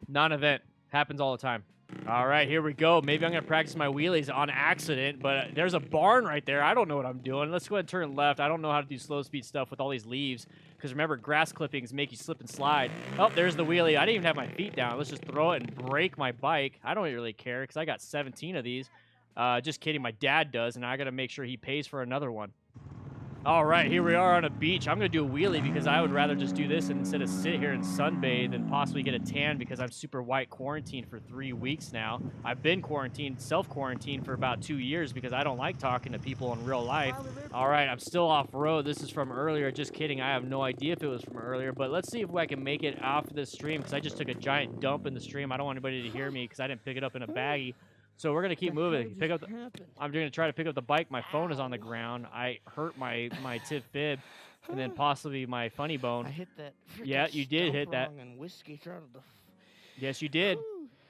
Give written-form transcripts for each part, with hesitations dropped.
Non-event. Happens all the time. All right, here we go. Maybe I'm going to practice my wheelies on accident, but there's a barn right there. I don't know what I'm doing. Let's go ahead and turn left. I don't know how to do slow speed stuff with all these leaves because remember, grass clippings make you slip and slide. Oh, there's the wheelie. I didn't even have my feet down. Let's just throw it and break my bike. I don't really care because I got 17 of these. Just kidding. My dad does, and I got to make sure he pays for another one. All right, here we are on a beach. I'm going to do a wheelie because I would rather just do this instead of sit here and sunbathe and possibly get a tan because I'm super white quarantined for 3 weeks now. I've been quarantined, self-quarantined for about 2 years because I don't like talking to people in real life. All right, I'm still off-road. This is from earlier. Just kidding. I have no idea if it was from earlier, but let's see if I can make it off this stream because I just took a giant dump in the stream. I don't want anybody to hear me because I didn't pick it up in a baggie. So we're going to keep moving. I'm going to try to pick up the bike. My phone is on the ground. I hurt my tip fib and then possibly my funny bone. I hit that. Yeah, you did hit that. And whiskey started to... Yes, you did.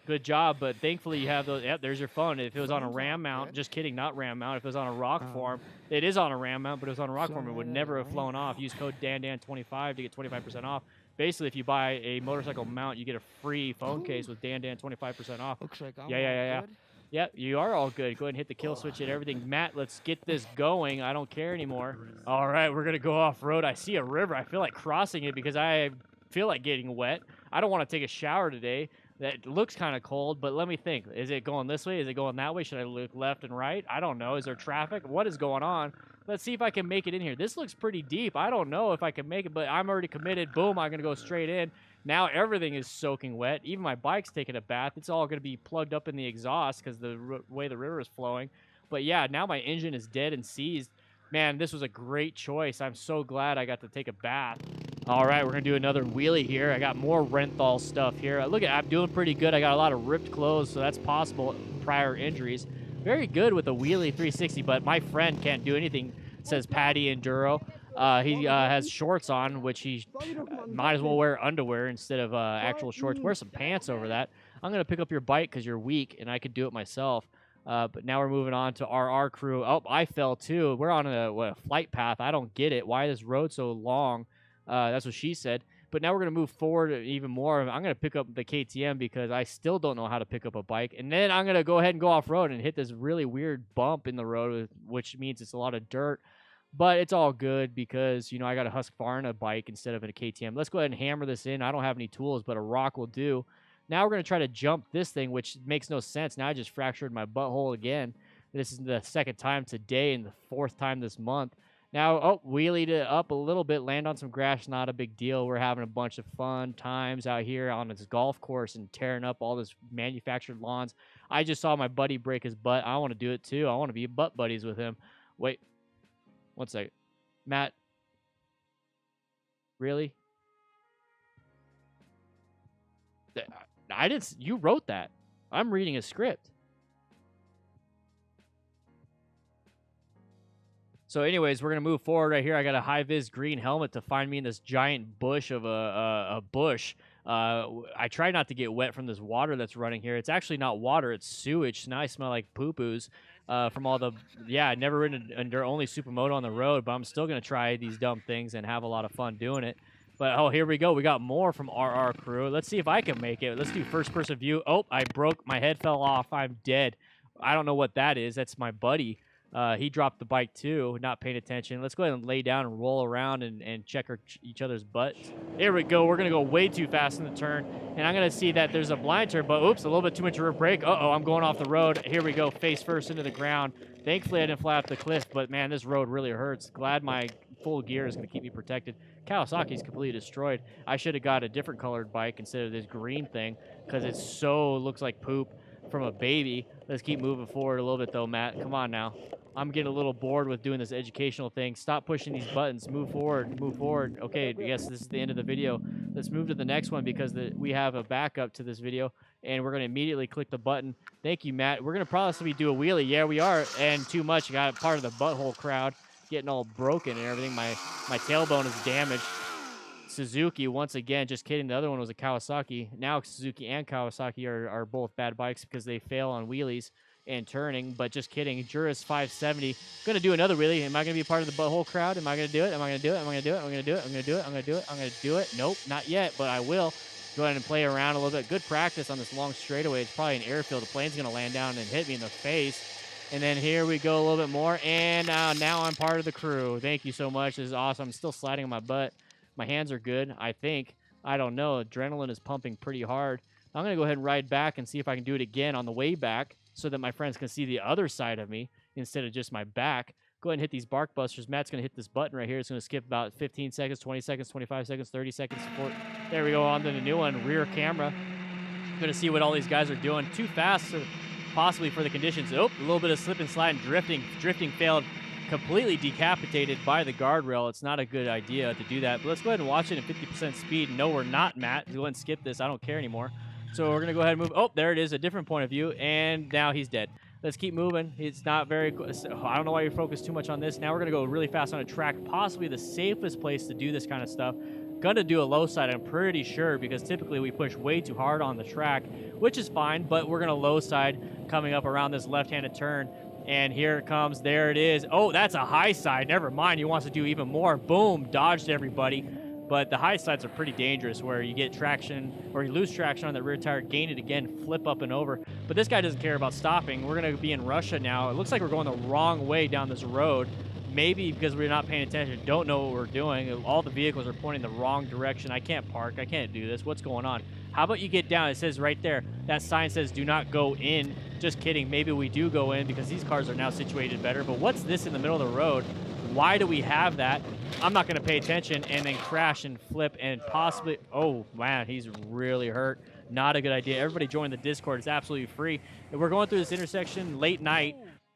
Good job, but thankfully you have those. Yep, there's your phone. If it was on a ram mount, just kidding, not ram mount. If it was on a rock form, it is on a ram mount, but if it was on a rock form, it would never have flown off. Use code DanDan25 to get 25% off. Basically, if you buy a motorcycle mount, you get a free phone case with DanDan 25% off. Looks like I'm Yeah. good. Yep, you are all good. Go ahead and hit the kill switch and everything. Matt, let's get this going. I don't care anymore. All right, we're going to go off-road. I see a river. I feel like crossing it because I feel like getting wet. I don't want to take a shower today. That looks kind of cold, but let me think. Is it going this way? Is it going that way? Should I look left and right? I don't know. Is there traffic? What is going on? Let's see if I can make it in here. This looks pretty deep. I don't know if I can make it, but I'm already committed. Boom, I'm going to go straight in. Now everything is soaking wet. Even my bike's taking a bath. It's all going to be plugged up in the exhaust because the way the river is flowing. But yeah, now my engine is dead and seized. Man, this was a great choice. I'm so glad I got to take a bath. All right, we're going to do another wheelie here. I got more Renthal stuff here. Look at, I'm doing pretty good. I got a lot of ripped clothes, so that's possible prior injuries. Very good with a wheelie 360, but my friend can't do anything, says Patty Enduro. He has shorts on, which he might as well wear underwear instead of actual shorts. Wear some pants over that. I'm going to pick up your bike because you're weak, and I could do it myself. But now we're moving on to RR crew. Oh, I fell too. We're on a flight path. I don't get it. Why is this road so long? That's what she said. But now we're going to move forward even more. I'm going to pick up the KTM because I still don't know how to pick up a bike. And then I'm going to go ahead and go off-road and hit this really weird bump in the road, which means it's a lot of dirt. But it's all good because, you know, I got a Husqvarna bike instead of a KTM. Let's go ahead and hammer this in. I don't have any tools, but a rock will do. Now we're going to try to jump this thing, which makes no sense. Now I just fractured my butthole again. This is the second time today and the fourth time this month. Now, oh, wheelied it up a little bit, land on some grass, not a big deal. We're having a bunch of fun times out here on this golf course and tearing up all this manufactured lawns. I just saw my buddy break his butt. I want to do it too. I want to be butt buddies with him. Wait. 1 second. Matt. Really? I didn't. You wrote that. I'm reading a script. So anyways, we're going to move forward right here. I got a high-vis green helmet to find me in this giant bush of a bush. I try not to get wet from this water that's running here. It's actually not water. It's sewage. Now I smell like poo-poos from all the... Yeah, I've never ridden under only Supermoto on the road, but I'm still going to try these dumb things and have a lot of fun doing it. But, oh, here we go. We got more from RR Crew. Let's see if I can make it. Let's do first-person view. Oh, I broke. My head fell off. I'm dead. I don't know what that is. That's my buddy. He dropped the bike too, not paying attention. Let's go ahead and lay down and roll around and check each other's butts. Here we go. We're going to go way too fast in the turn. And I'm going to see that there's a blind turn, but oops, a little bit too much rear brake. Uh-oh, I'm going off the road. Here we go, face first into the ground. Thankfully, I didn't fly off the cliff, but man, this road really hurts. Glad my full gear is going to keep me protected. Kawasaki's completely destroyed. I should have got a different colored bike instead of this green thing because it so looks like poop from a baby. Let's keep moving forward a little bit though, Matt. Come on now. I'm getting a little bored with doing this educational thing. Stop pushing these buttons. Move forward. Move forward. Okay, I guess this is the end of the video. Let's move to the next one because we have a backup to this video, and we're going to immediately click the button. Thank you, Matt. We're going to probably do a wheelie. Yeah, we are, and too much. Got part of the butthole crowd getting all broken and everything. My tailbone is damaged. Suzuki, once again, just kidding. The other one was a Kawasaki. Now Suzuki and Kawasaki are both bad bikes because they fail on wheelies and turning, but just kidding. Juris 570. Going to do another wheelie. Am I going to be part of the butthole crowd? Am I going to do it? Am I going to do it? Am I going to do it? I'm going to do it. I'm going to do it. I'm going to do it. I'm going to do it. Nope, not yet, but I will. go ahead and play around a little bit. Good practice on this long straightaway. It's probably an airfield. The plane's going to land down and hit me in the face. And then here we go a little bit more. And now I'm part of the crew. Thank you so much. This is awesome. I'm still sliding on my butt. My hands are good, I think. I don't know. Adrenaline is pumping pretty hard. I'm going to go ahead and ride back and see if I can do it again on the way back so that my friends can see the other side of me instead of just my back. Go ahead and hit these bark busters. Matt's going to hit this button right here. It's going to skip about 15 seconds, 20 seconds, 25 seconds, 30 seconds. There we go, on to the new one, rear camera. Going to see what all these guys are doing. Too fast, possibly for the conditions. Oh, a little bit of slip and slide and drifting. Drifting failed. Completely decapitated by the guardrail. It's not a good idea to do that. But let's go ahead and watch it at 50% speed. No, we're not, Matt. Go ahead and skip this. I don't care anymore. So we're going to go ahead and move. Oh, there it is. A different point of view. And now he's dead. Let's keep moving. It's not very... I don't know why you focus too much on this. Now we're going to go really fast on a track. Possibly the safest place to do this kind of stuff. Gonna do a low side, I'm pretty sure, because typically we push way too hard on the track, which is fine, but we're gonna low side coming up around this left-handed turn. And here it comes. There it is. Oh, that's a high side. Never mind. He wants to do even more. Boom. Dodged everybody. But the high sides are pretty dangerous where you get traction or you lose traction on the rear tire, gain it again, flip up and over. But this guy doesn't care about stopping. We're going to be in Russia now. It looks like we're going the wrong way down this road. Maybe because we're not paying attention, don't know what we're doing. All the vehicles are pointing the wrong direction. I can't park. I can't do this. What's going on? How about you get down? It says right there. That sign says do not go in. Just kidding. Maybe we do go in because these cars are now situated better. But what's this in the middle of the road? Why do we have that? I'm not going to pay attention and then crash and flip and possibly... Oh, man, he's really hurt. Not a good idea. Everybody join the Discord. It's absolutely free. And we're going through this intersection late night.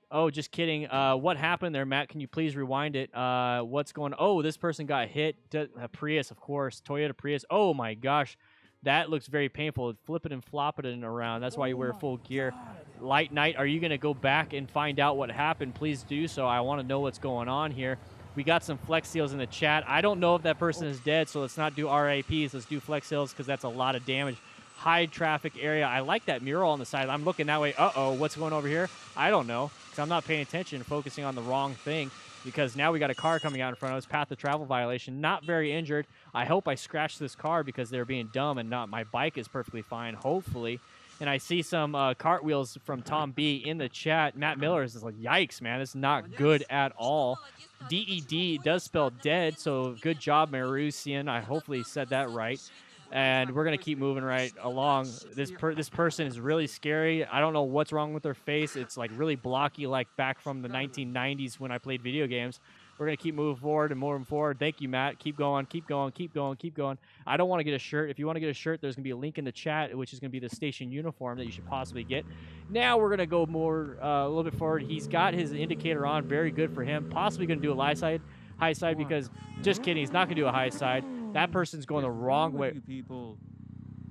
Oh, just kidding. What happened there, Matt? Can you please rewind it? What's going on? Oh, this person got hit. A Prius, of course. Toyota Prius. Oh, my gosh. That looks very painful. Flip it and flop it around. That's why you wear full gear. Light night, are you going to go back and find out what happened? Please do so. I want to know what's going on here. We got some flex seals in the chat. I don't know if that person is dead, so let's not do RAPs. Let's do flex seals because that's a lot of damage. High traffic area. I like that mural on the side. I'm looking that way. Uh-oh, what's going over here? I don't know because I'm not paying attention, focusing on the wrong thing because now we got a car coming out in front of us. Path of travel violation. Not very injured. I hope I scratched this car because they're being dumb and not. My bike is perfectly fine, hopefully. And I see some cartwheels from Tom B in the chat. Matt Miller is like, yikes, man. This is not good at all. DED does spell dead, so good job, Marusian. I hopefully said that right. And we're going to keep moving right along. This person is really scary. I don't know what's wrong with their face. It's like really blocky, like back from the 1990s when I played video games. We're going to keep moving forward and moving forward. Thank you, Matt. Keep going, keep going, keep going, keep going. I don't want to get a shirt. If you want to get a shirt, there's going to be a link in the chat, which is going to be the station uniform that you should possibly get. Now we're going to go more a little bit forward. He's got his indicator on. Very good for him. Possibly going to do a high side because, just kidding, he's not going to do a high side. That person's going the wrong way.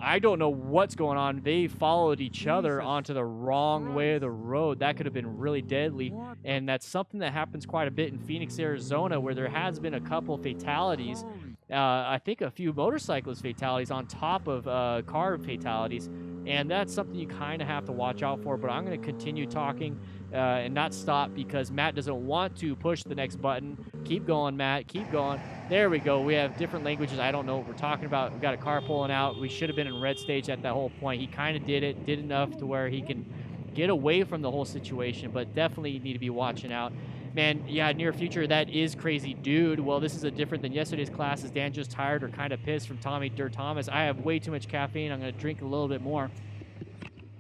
I don't know what's going on. They followed each other onto the wrong way of the road. That could have been really deadly. And that's something that happens quite a bit in Phoenix, Arizona, where there has been a couple fatalities. I think a few motorcyclist fatalities on top of car fatalities. And that's something you kind of have to watch out for. But I'm going to continue talking and not stop because Matt doesn't want to push the next button. Keep going, Matt. Keep going. There we go. We have different languages. I don't know what we're talking about. We've got a car pulling out. We should have been in red stage at that whole point. He kind of did it. Did enough to where he can get away from the whole situation. But definitely need to be watching out. Man, yeah, near future, that is crazy, dude. Well, this is a different than yesterday's classes. Dan just tired or kind of pissed from Tommy Dirt Thomas. I have way too much caffeine. I'm going to drink a little bit more.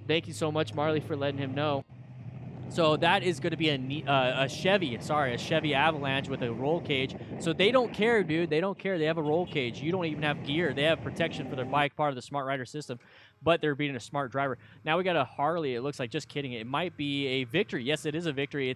Thank you so much, Marley, for letting him know. So that is going to be a Chevy Avalanche with a roll cage. So they don't care, dude. They don't care. They have a roll cage. You don't even have gear. They have protection for their bike, part of the Smart Rider system, but they're being a smart driver. Now we got a Harley. It looks like, just kidding, it might be a Victory. Yes, it is a Victory.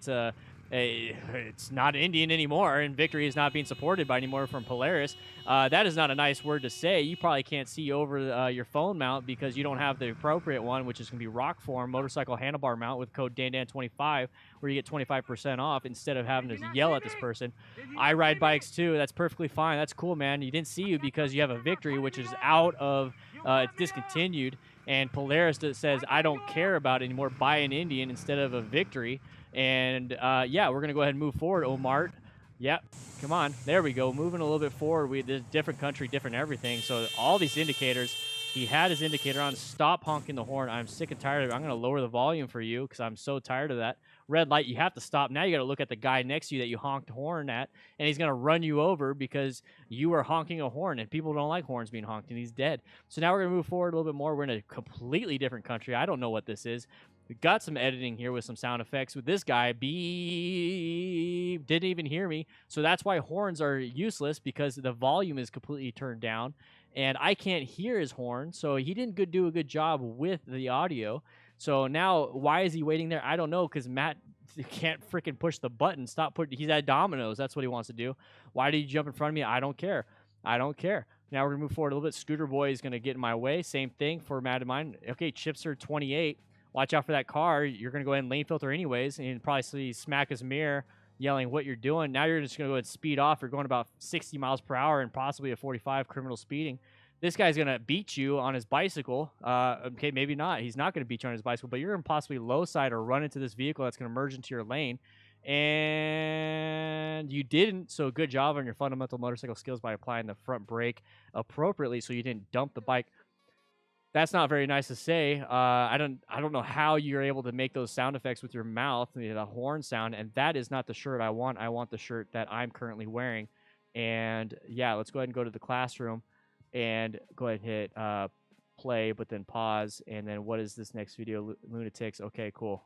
It's not Indian anymore, and Victory is not being supported by anymore from Polaris. That is not a nice word to say. You probably can't see over your phone mount because you don't have the appropriate one, which is going to be rock form motorcycle handlebar mount with code DanDan25, where you get 25% off instead of having to yell at this person. I ride bikes too. That's perfectly fine. That's cool, man. You didn't see you because you have a Victory, which is out of it's discontinued, and Polaris that says I don't care about it anymore. Buy an Indian instead of a Victory. And, yeah, we're going to go ahead and move forward, Omart. Yep, come on. There we go. Moving a little bit forward. There's different country, different everything. So all these indicators, He had his indicator on. Stop honking the horn. I'm sick and tired of it. I'm going to lower the volume for you because I'm so tired of that. Red light, you have to stop. Now you got to look at the guy next to you that you honked horn at, and he's going to run you over because you were honking a horn, and people don't like horns being honked, and he's dead. So now we're going to move forward a little bit more. We're in a completely different country. I don't know what this is. We got some editing here with some sound effects. With this guy, beep, didn't even hear me. So that's why horns are useless, because the volume is completely turned down, and I can't hear his horn. So he didn't do a good job with the audio. So now, why is he waiting there? I don't know, because Matt can't freaking push the button. Stop putting. He's at Domino's. That's what he wants to do. Why did he jump in front of me? I don't care. I don't care. Now we're going to move forward a little bit. Scooter Boy is going to get in my way. Same thing for Matt and mine. Okay, Chipster 28. Watch out for that car. You're going to go ahead and lane filter anyways, and you probably see smack his mirror yelling what you're doing. Now you're just going to go ahead and speed off. You're going about 60 miles per hour and possibly a 45 criminal speeding. This guy's going to beat you on his bicycle. Okay, maybe not. He's not going to beat you on his bicycle, but you're going to possibly low side or run into this vehicle that's going to merge into your lane. And you didn't, so good job on your fundamental motorcycle skills by applying the front brake appropriately so you didn't dump the bike. That's not very nice to say. I don't know how you're able to make those sound effects with your mouth, the horn sound, and that is not the shirt I want. I want the shirt that I'm currently wearing. And yeah, let's go ahead and go to the classroom and go ahead and hit play, but then pause. And then what is this next video? Lunatics. Okay, cool.